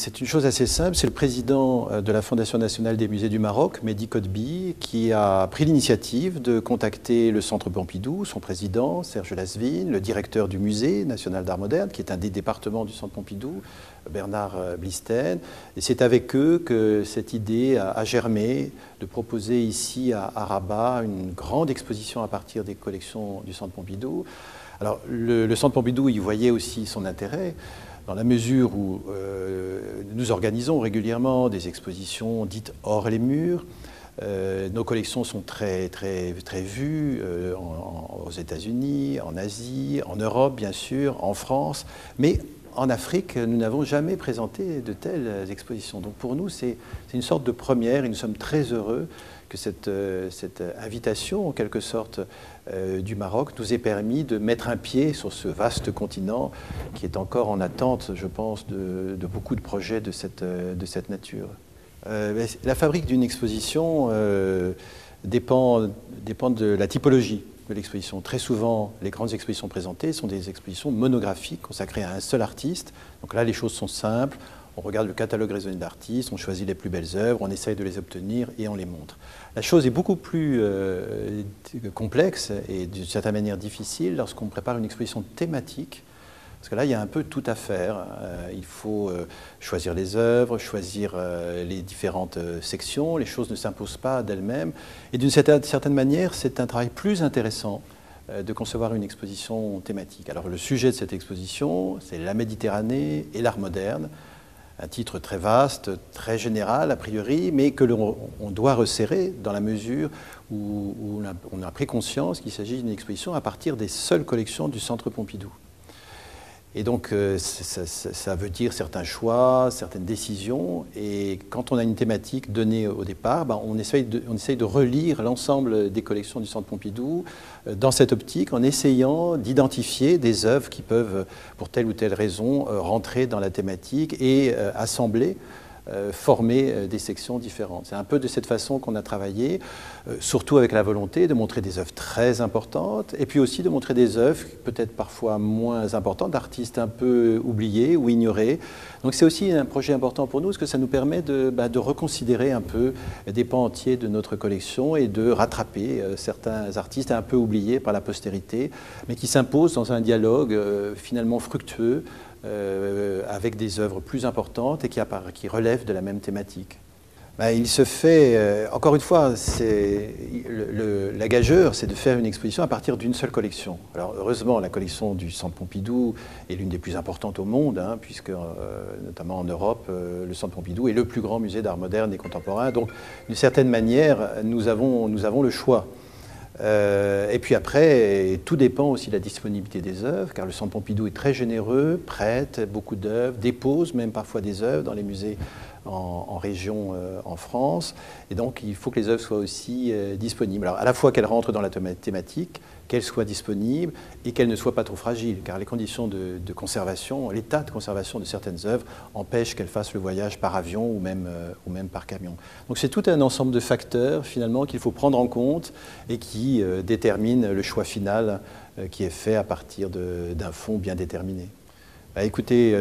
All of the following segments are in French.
C'est une chose assez simple, c'est le président de la Fondation nationale des musées du Maroc, Mehdi Kotbi, qui a pris l'initiative de contacter le Centre Pompidou, son président, Serge Lasvine, le directeur du Musée national d'art moderne, qui est un des départements du Centre Pompidou, Bernard Blisten. Et c'est avec eux que cette idée a germé de proposer ici à Rabat une grande exposition à partir des collections du Centre Pompidou. Alors le Centre Pompidou y voyait aussi son intérêt, dans la mesure où nous organisons régulièrement des expositions dites hors les murs. Nos collections sont très vues aux États-Unis, en Asie, en Europe bien sûr, en France, mais en Afrique, nous n'avons jamais présenté de telles expositions. Donc pour nous, c'est une sorte de première et nous sommes très heureux que cette invitation, en quelque sorte, du Maroc nous ait permis de mettre un pied sur ce vaste continent qui est encore en attente, je pense, de beaucoup de projets de cette nature. La fabrique d'une exposition dépend de la typologie de l'exposition. Très souvent, les grandes expositions présentées sont des expositions monographiques consacrées à un seul artiste. Donc là, les choses sont simples. On regarde le catalogue raisonné d'artistes, on choisit les plus belles œuvres, on essaye de les obtenir et on les montre. La chose est beaucoup plus complexe et d'une certaine manière difficile lorsqu'on prépare une exposition thématique. Parce que là, il y a un peu tout à faire. Il faut choisir les œuvres, choisir les différentes sections. Les choses ne s'imposent pas d'elles-mêmes. Et d'une certaine manière, c'est un travail plus intéressant de concevoir une exposition thématique. Alors le sujet de cette exposition, c'est la Méditerranée et l'art moderne. Un titre très vaste, très général a priori, mais que l'on doit resserrer dans la mesure où on a pris conscience qu'il s'agit d'une exposition à partir des seules collections du Centre Pompidou. Et donc ça veut dire certains choix, certaines décisions, et quand on a une thématique donnée au départ, on essaye de relire l'ensemble des collections du Centre Pompidou dans cette optique, en essayant d'identifier des œuvres qui peuvent, pour telle ou telle raison, rentrer dans la thématique et assembler, former des sections différentes. C'est un peu de cette façon qu'on a travaillé, surtout avec la volonté de montrer des œuvres très importantes et puis aussi de montrer des œuvres peut-être parfois moins importantes, d'artistes un peu oubliés ou ignorés. Donc c'est aussi un projet important pour nous parce que ça nous permet de reconsidérer un peu des pans entiers de notre collection et de rattraper certains artistes un peu oubliés par la postérité, mais qui s'imposent dans un dialogue finalement fructueux avec des œuvres plus importantes et qui relèvent de la même thématique. Il se fait, encore une fois, la gageure, c'est de faire une exposition à partir d'une seule collection. Alors heureusement, la collection du Centre Pompidou est l'une des plus importantes au monde, puisque notamment en Europe, le Centre Pompidou est le plus grand musée d'art moderne et contemporain. Donc d'une certaine manière, nous avons le choix. Et puis après, tout dépend aussi de la disponibilité des œuvres, car le Centre Pompidou est très généreux, prête beaucoup d'œuvres, dépose même parfois des œuvres dans les musées en région en France. Et donc, il faut que les œuvres soient aussi disponibles. Alors, à la fois qu'elles rentrent dans la thématique, qu'elles soient disponibles et qu'elles ne soient pas trop fragiles, car les conditions de conservation, l'état de conservation de certaines œuvres empêche qu'elles fassent le voyage par avion ou même par camion. Donc c'est tout un ensemble de facteurs finalement qu'il faut prendre en compte et qui déterminent le choix final qui est fait à partir d'un fond bien déterminé. Écoutez,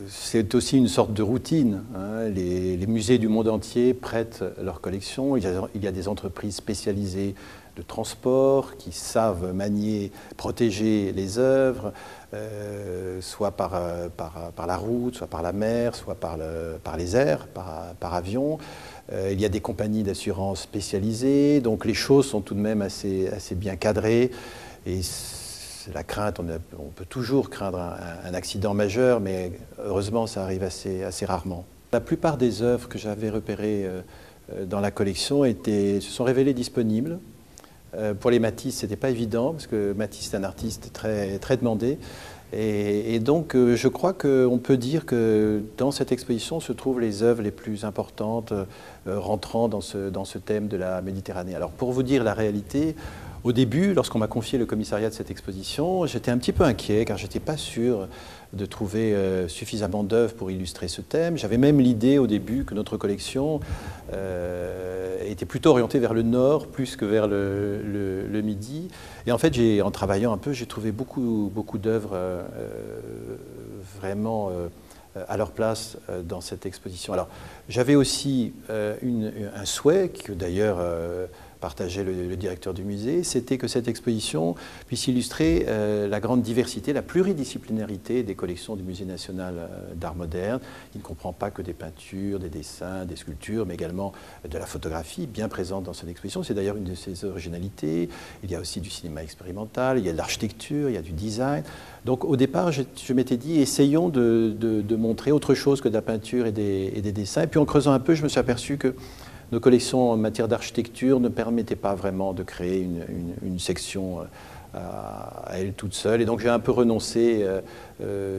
c'est aussi une sorte de routine. Les musées du monde entier prêtent leurs collections. Il y a des entreprises spécialisées de transport qui savent manier, protéger les œuvres, soit par la route, soit par la mer, soit par les airs, par avion. Il y a des compagnies d'assurance spécialisées, donc les choses sont tout de même assez bien cadrées. Et la crainte, on peut toujours craindre un accident majeur, mais heureusement ça arrive assez rarement. La plupart des œuvres que j'avais repérées dans la collection se sont révélées disponibles. Pour les Matisse, ce n'était pas évident, parce que Matisse est un artiste très demandé. Et donc, je crois qu'on peut dire que dans cette exposition se trouvent les œuvres les plus importantes rentrant dans ce thème de la Méditerranée. Alors, pour vous dire la réalité, au début, lorsqu'on m'a confié le commissariat de cette exposition, j'étais un petit peu inquiet, car je n'étais pas sûr de trouver suffisamment d'œuvres pour illustrer ce thème. J'avais même l'idée au début que notre collection était plutôt orientée vers le nord plus que vers le midi. Et en fait, en travaillant un peu, j'ai trouvé beaucoup d'œuvres vraiment à leur place dans cette exposition. Alors, j'avais aussi un souhait, que d'ailleurs partageait le directeur du musée, c'était que cette exposition puisse illustrer la grande diversité, la pluridisciplinarité des collections du Musée national d'art moderne, qui ne comprend pas que des peintures, des dessins, des sculptures, mais également de la photographie, bien présente dans cette exposition. C'est d'ailleurs une de ses originalités. Il y a aussi du cinéma expérimental, il y a de l'architecture, il y a du design. Donc au départ, je m'étais dit, essayons de montrer autre chose que de la peinture et des dessins. Et puis en creusant un peu, je me suis aperçu que nos collections en matière d'architecture ne permettaient pas vraiment de créer une section à elle toute seule. Et donc j'ai un peu renoncé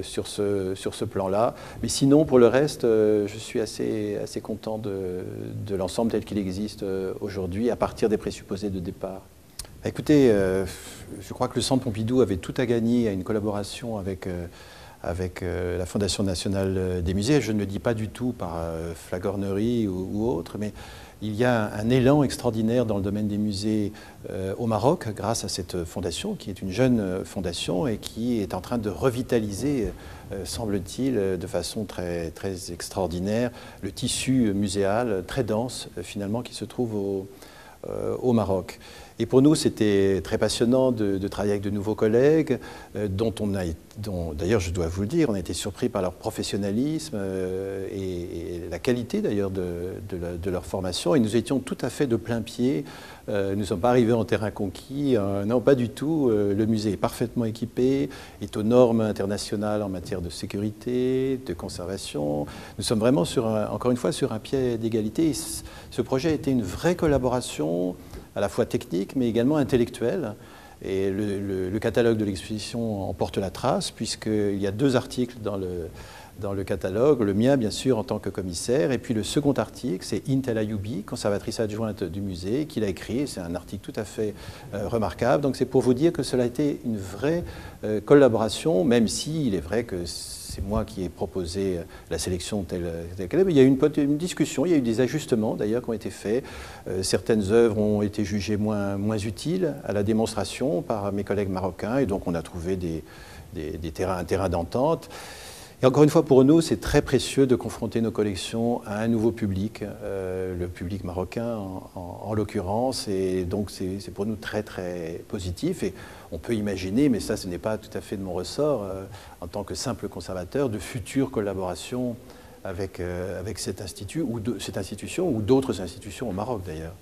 sur ce plan-là. Mais sinon, pour le reste, je suis assez content de l'ensemble tel qu'il existe aujourd'hui, à partir des présupposés de départ. Écoutez, je crois que le Centre Pompidou avait tout à gagner à une collaboration avec la Fondation nationale des musées. Je ne le dis pas du tout par flagornerie ou autre, mais il y a un élan extraordinaire dans le domaine des musées au Maroc grâce à cette fondation, qui est une jeune fondation et qui est en train de revitaliser, semble-t-il, de façon très, très extraordinaire, le tissu muséal très dense, finalement, qui se trouve au Maroc. Et pour nous, c'était très passionnant de travailler avec de nouveaux collègues, dont d'ailleurs, je dois vous le dire, on a été surpris par leur professionnalisme et la qualité d'ailleurs de leur formation. Et nous étions tout à fait de plein pied. Nous ne sommes pas arrivés en terrain conquis. Non, pas du tout. Le musée est parfaitement équipé, est aux normes internationales en matière de sécurité, de conservation. Nous sommes vraiment, encore une fois, sur un pied d'égalité. Ce projet a été une vraie collaboration, à la fois technique, mais également intellectuelle. Et le catalogue de l'exposition en porte la trace, puisqu'il y a 2 articles dans le catalogue. Le mien, bien sûr, en tant que commissaire. Et puis le second article, c'est Int El Ayoubi, conservatrice adjointe du musée, qui l'a écrit. C'est un article tout à fait remarquable. Donc c'est pour vous dire que cela a été une vraie collaboration, même s'il est vrai que c'est moi qui ai proposé la sélection telle qu'elle est. Mais il y a eu une discussion, il y a eu des ajustements d'ailleurs qui ont été faits. Certaines œuvres ont été jugées moins utiles à la démonstration par mes collègues marocains, et donc on a trouvé un terrain d'entente. Et encore une fois, pour nous, c'est très précieux de confronter nos collections à un nouveau public, le public marocain en l'occurrence, et donc c'est pour nous très très positif. Et on peut imaginer, mais ça ce n'est pas tout à fait de mon ressort, en tant que simple conservateur, de futures collaborations avec cet institut ou cette institution ou d'autres institutions au Maroc d'ailleurs.